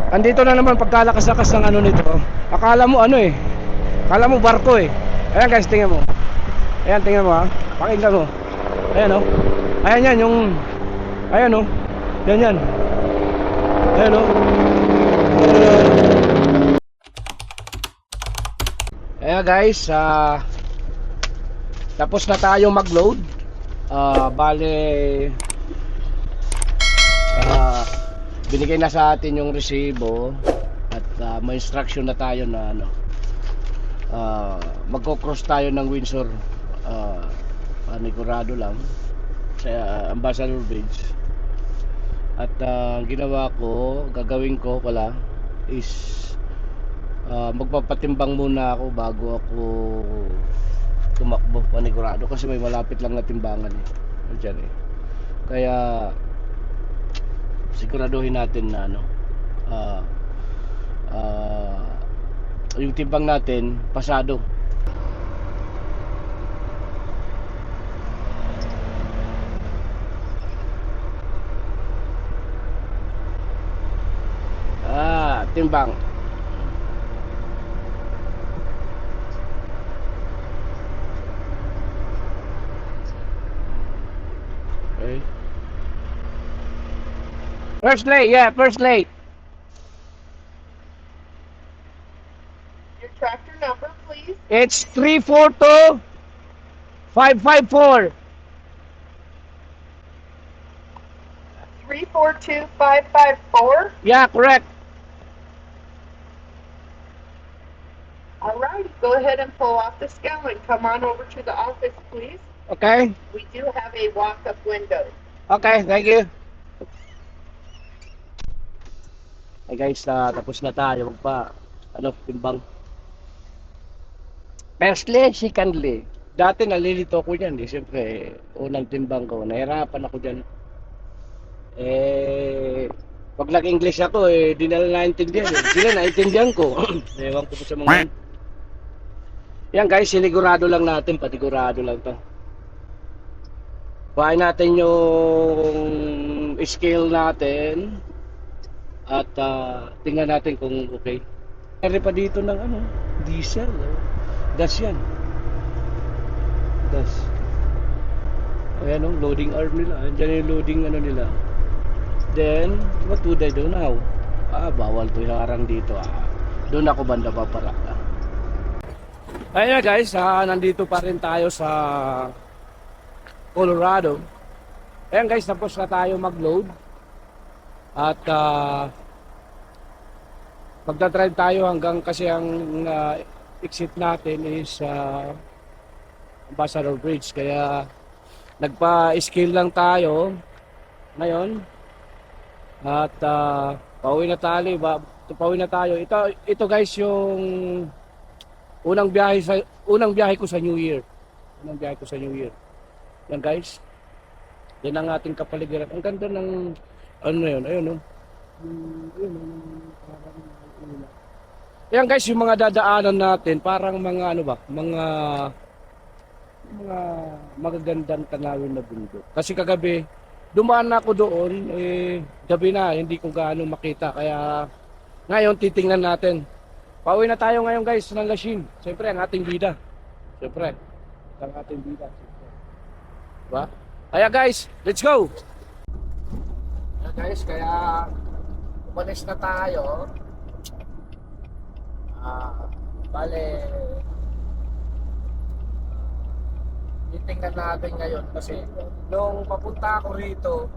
Andito na naman pagkalakas-lakas ng ano nito. Akala mo ano eh. Akala mo barko eh. Ayan guys, tingnan mo. Ayan, tingnan mo ha. Pakinggan mo. Ayan oh. Ayan yan yung. Ayan oh. Yan yan. Ayan oh. Ayan guys, tapos na tayo mag-load. Bale binigay na sa atin yung resibo at may instruction na tayo na ano, magko-cross tayo ng Windsor, panigurado lang sa Ambassador Bridge. At ang ginawa ko, gagawin ko pala is magpapatimbang muna ako bago ako tumakbo, panigurado, kasi may malapit lang na timbangan eh. Diyan eh. Kaya siguraduhin natin na ano, yung timbang natin pasado. Timbang. Okay. First late, yeah, first late. Your tractor number, please. It's 342554. 342554. Yeah, correct. All right, go ahead and pull off the scale and come on over to the office, please. Okay. We do have a walk-up window. Okay, thank you. Hey guys, tapos na tayo magpa timbang. Firstly, secondly. Dati nalilito ko diyan, siyempre unang timbang ko, nahirapan ako diyan. Pag nag-English ako di nila naintindihan. Sila naintindihan ko. Ewan ko sa mga. Yan guys, sinigurado lang natin, patigurado lang 'to. Kuhain natin yung scale natin at tingnan natin kung okay. Meron pa dito ng ano, diesel. Das yan. Das. Ayan o, loading arm nila. Diyan yung loading ano nila. Then, what would I do now? Bawal to harang dito. Doon ako banda paparak. Ayun na guys, nandito pa rin tayo sa Colorado. Ayan guys, tapos na tayo mag-load. At magdadrive tayo hanggang, kasi ang exit natin is Ambassador Bridge. Kaya nagpa-scale lang tayo ngayon. At pauwi na tayo. Ito guys yung unang biyahe ko sa New Year. Yan guys. Yan ang ating kapaligiran. Ang ganda ng ano na yun. Ayun no. Yan guys, yung mga dadaanan natin parang mga ano ba, mga magagandang tanawin na bundok. Kasi kagabi dumaan na ako doon, gabi na, hindi ko gaano makita. Kaya ngayon titingnan natin. Pauwi na tayo ngayon guys ng Lachine. Siyempre ang ating bida. Diba? Kaya guys, let's go! Kaya guys, umalis na tayo. Bale, titingnan natin ngayon kasi nung papunta ako rito,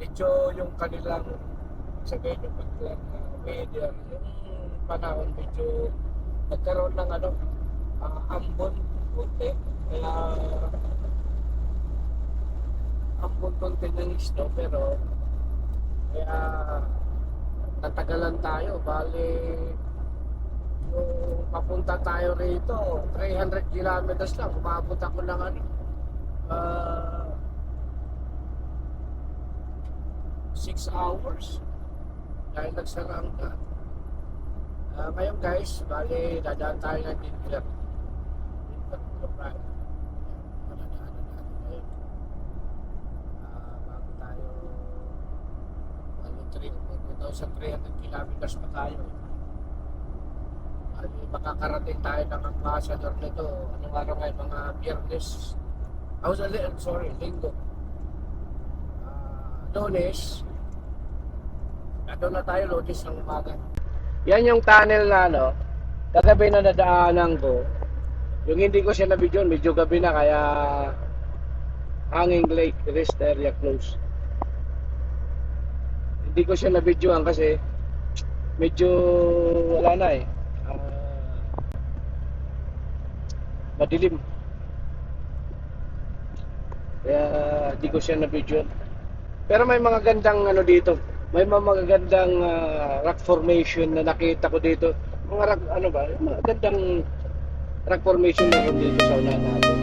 medyo yung kanilang sabihin yung kanilang media, yung panahon medyo nagkaroon ng ambon konti, kaya ambon konti ng snow, pero kaya natagalan tayo. Bali yung papunta tayo rito 300 kilometers lang, umabot ako ng 6 hours dahil nagsarang na. Ngayon guys, bali dadaan tayo ng Denver. Madadaanan natin ngayon. Bago tayo 3 o 4 Nasa 300 kilometers pa tayo. Ay, makakarating tayo ng ambassador nito. Anong araw ngayon? Mga Biyernes. Linggo. Lunes. Doon na tayo, Lunes ng umaga. Yan yung tunnel na ano, kagabi na nadaanan ko. Yung hindi ko siya nabidyon, medyo gabi na kaya hanging lake, rest area close. Hindi ko siya nabidyoan kasi medyo wala na eh. Madilim. Kaya hindi ko siya nabidyoan. Pero may mga gandang ano dito. May mga magagandang rock formation na nakita ko dito. Mga rock, ano ba? Mga gandang rock formation na dito sa unahan natin.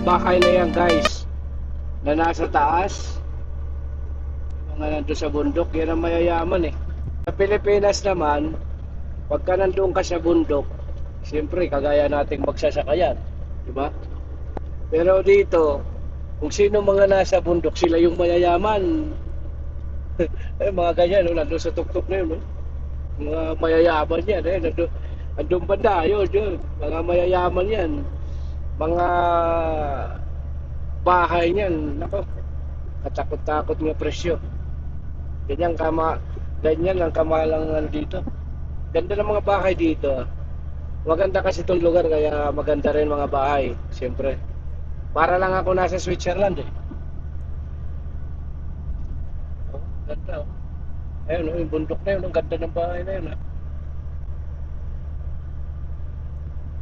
Bahay na yan guys na nasa taas, mga nandun sa bundok, yan ang mayayaman eh. Sa Pilipinas naman, pagka nandun ka sa bundok, siyempre kagaya nating magsasakayan, di ba? Pero dito, kung sino mga nasa bundok, sila yung mayayaman. Eh, mga ganyan, no? Nandun sa tuktok na yun, no? Mga mayayaman yan, eh? Nandun banda, yun, mga mayayaman yan. Mga bahay niyan, nako, katakot-takot ng presyo. Ganyan ang kamahalan dito. Ganda ng mga bahay dito. Maganda kasi itong lugar kaya maganda rin mga bahay, siyempre. Para lang ako nasa Switzerland eh. Oh, ganda oh. Ayun, yung bundok na yun, ang ganda ng bahay na yun.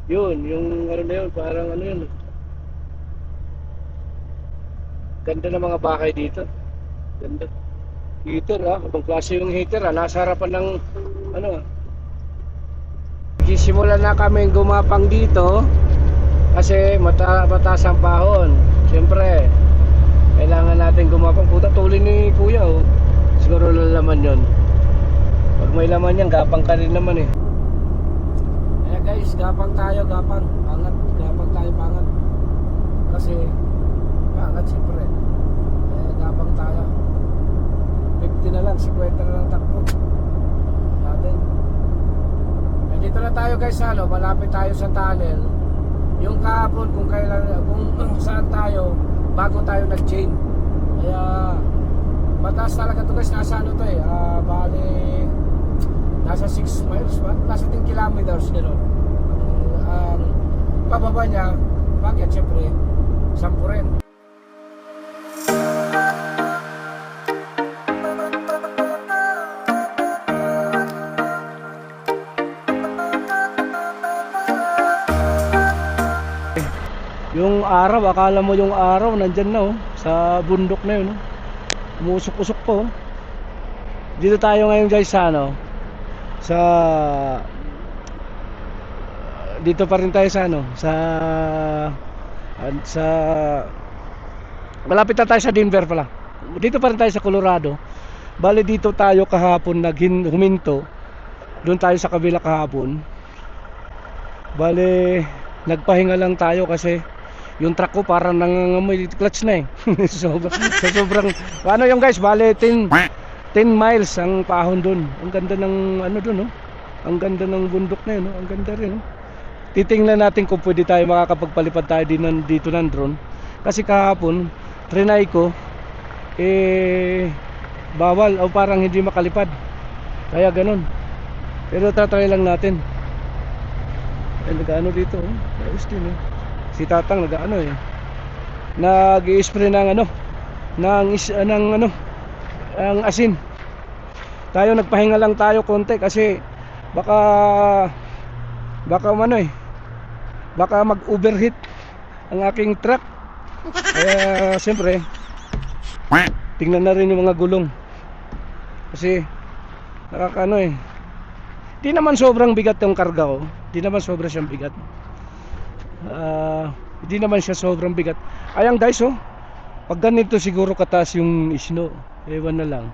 Yun, yung ano na yun, parang ano yun. Ganda ng mga bahay dito. Ganda. Heater ibang klase yung heater nasa harapan ng ano. Simulan na kami gumapang dito kasi mataas ang pahon. Siyempre, kailangan natin gumapang. Puta, tuloy ni kuya oh. Siguro lalaman yun. Pag may laman yan, gapang ka rin naman eh. Kaya guys, gapang tayo, gapang. Gapang tayo, pangat. Kasi, pangat siyempre. Kaya gapang tayo. 50 na lang, 50 na lang takbo. Natin. Dito na tayo guys, malapit tayo sa tunnel. Yung kahapon, kung saan tayo, bago tayo nag-chain. Kaya, mataas talaga to guys, nasa ano to eh, bali, nasa 6 miles ba? Nasa 10 kilometers, gano'n. Pababa niya, bakit? Siyempre, 10 rin. Yung araw, akala mo yung araw nandyan na oh, sa bundok na yun oh. Umusok-usok po oh. Dito tayo ngayon guys sa ano, dito pa rin tayo sa ano, sa malapit na tayo sa Denver pala. Dito pa rin tayo sa Colorado. Bale dito tayo kahapon huminto. Doon tayo sa kabila kahapon. Bale nagpahinga lang tayo kasi yung truck ko parang nangangamoy clutch na eh. sobrang ano yung guys, bale 10 miles ang pahon doon. Ang ganda ng ano doon oh. Ang ganda ng bundok na yun oh. Ang ganda rin oh. Titingnan natin kung pwede tayo makakapagpalipad tayo dito ng drone. Kasi kahapon trinay ko bawal o parang hindi makalipad. Kaya ganun. Pero tatry lang natin. Nag-ano dito oh. Ayos din oh. Si Tatang nag-ano eh. Nag-i-spray ng ano, ang asin. Tayo nagpahinga lang tayo konti kasi baka ano eh. baka mag-overheat ang aking truck. Kaya siyempre tingnan na rin yung mga gulong kasi nakakaano eh. Di naman sobrang bigat yung karga ko, di naman sobrang siyang bigat. Hindi naman siya sobrang bigat. Ayan guys, oh, pag ganito siguro kataas yung snow, ewan na lang,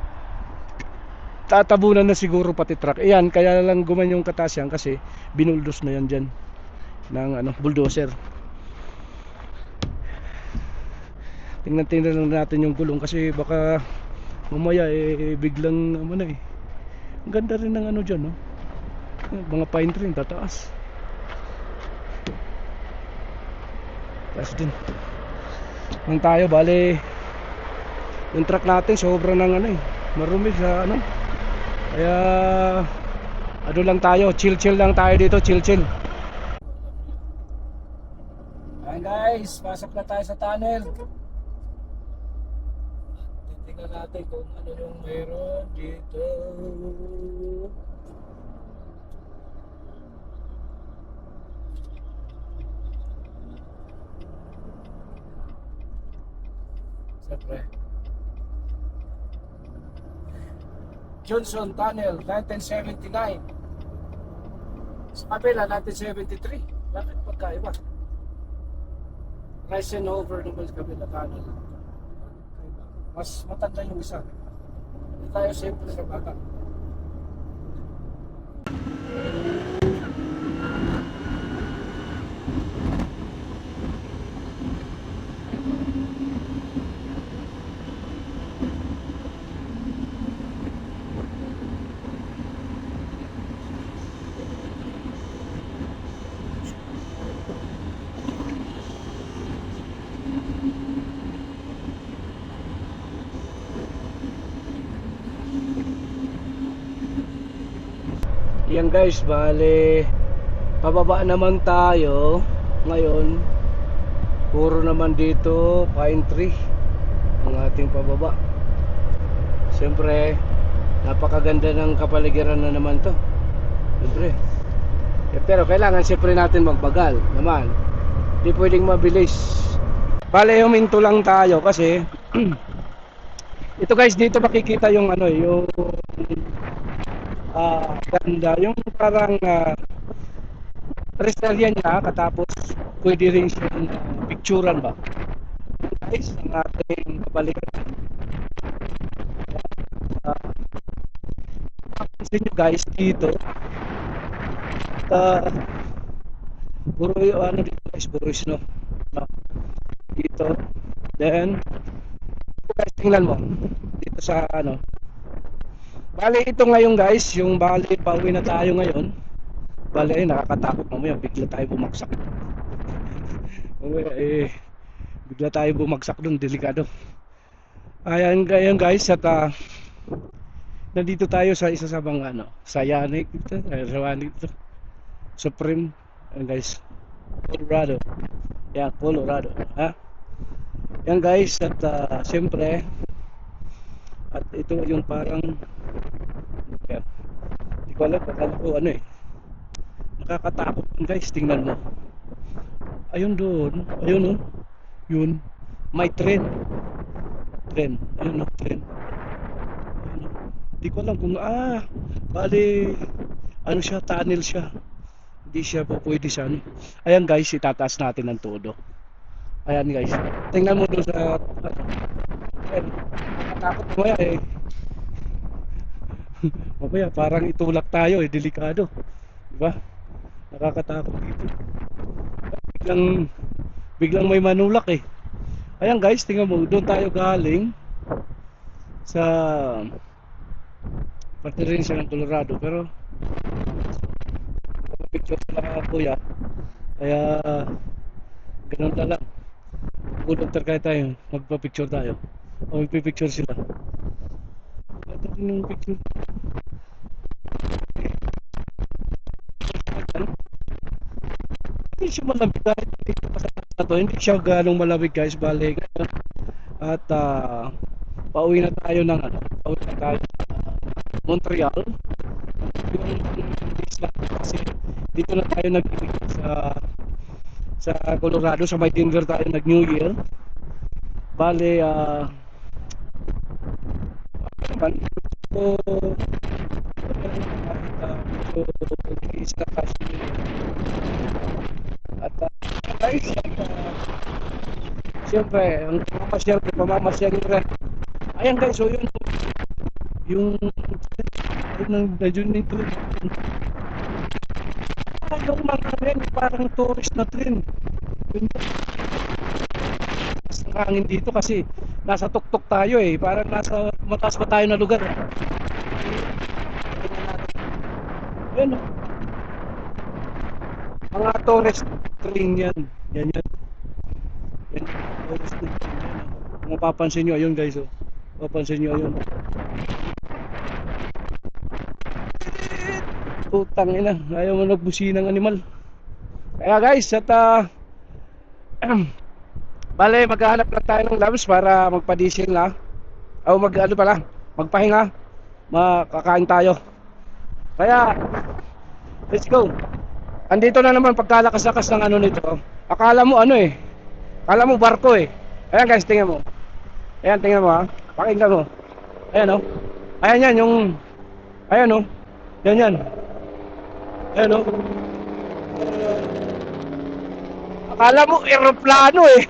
tatabunan na siguro pati truck. Ayan, kaya lang gumanyong kataas yan kasi binuldos na yan dyan ng bulldozer. Tingnan lang natin yung gulong kasi baka mamaya biglang ang ganda rin ng dyan, no? Mga pine tree tataas. Taas din nang tayo, bale yung truck natin sobrang ng marumi sa kaya lang tayo, chill lang tayo dito, chill. Ayan guys, pasok na tayo sa tunnel. Tingnan natin kung ano yung meron dito. Siyempre, Johnson Tunnel 1979. Sa kabila 1973. Bakit pagkaiba? Eisenhower naman sa kabila tunnel. Mas matanda yung isa. Hindi tayo simple sa bata. Yan guys, bale pababa naman tayo ngayon. Puro naman dito pine tree ang ating pababa. Siyempre napakaganda ng kapaligiran na naman to. Siyempre pero kailangan siyempre natin magbagal naman, di pwedeng mabilis. Bale huminto lang tayo kasi ito guys, dito makikita yung yung ganda, yung parang restalya niya, katapos pwede rin siyang picturean ba guys ang ating kabalikan. Pansin nyo guys dito puro dito guys, puro snow dito. Then guys, tingnan mo dito sa bale ito ngayon guys, yung bale pauwi na tayo ngayon. Bale nakakatakot, mamaya bigla tayo bumagsak. Mamaya bigla tayo bumagsak dun, delikado. Ayan guys, at nandito tayo sa isa sa mga Sayanik ito, Supreme. Ayan guys, Colorado. Yan, Colorado. Yan guys, at siyempre at ito yung parang hindi ko alam kung nakakatakot guys. Tingnan mo, ayun doon, ayun yun may tren, ayun tren, hindi ko alam kung bali siya, tunnel siya, hindi siya po pwede sa ayan guys, itataas natin ng todo. Ayan guys, tingnan mo doon sa nakakatakot mamaya mamaya parang itulak tayo, delikado, diba? Nakakatakot dito, biglang may manulak ayan guys, tingnan mo, doon tayo galing sa parte rin siya ng Colorado, pero picture sila kuya, kaya ganun na lang. Good after kaya tayo, magpa-picture tayo o magpipicture sila. Ito rin yung picture. Hindi siya malamig kahit dito pa sa to, hindi siya ganong malamig guys, balik. At pauwi na tayo ng pauwi na tayo Montreal. Yung isla kasi dito na tayo nagbibigay sa sa Colorado, sa may Denver tayo nag New Year. Bale, naman, so, medyo nag-iisa na tayo. At guys, siyempre, ang pamamasyal nyo rin. Ayan guys, so yung nandiyon nito. Yung mga rin, parang tourist na train. Yun, ang hangin dito kasi nasa tuktok tayo eh. Parang nasa mataas pa tayo na lugar. Yan oh. Mga tourist train yan. Yan. Yan, tourist train yan oh. Kung mapapansin nyo, ayun guys oh. Mapapansin nyo, ayun. Putang ina, ayaw mo nagbusinang animal. Kaya guys, at bale, maghahanap lang tayo ng labs para magpa-diesel na. O magpahinga. Makakain tayo. Kaya, let's go. Andito na naman pagkalakas-lakas ng ano nito. Akala mo akala mo barko eh. Ayan guys, tingnan mo. Ayan, tingnan mo ha. Pakinggan mo. Ayan oh. Ayan yan, ayan oh. Yan. Ayan oh. Akala mo eroplano eh.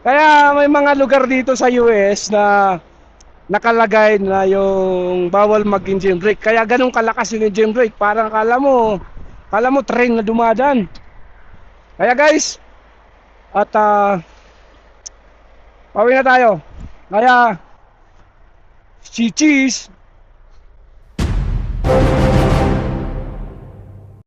Kaya may mga lugar dito sa US na nakalagay na yung bawal mag-engine brake. Kaya ganun kalakas yung engine brake. Parang akala mo train na dumadaan. Kaya guys, at pauwi na tayo. Kaya si Cheese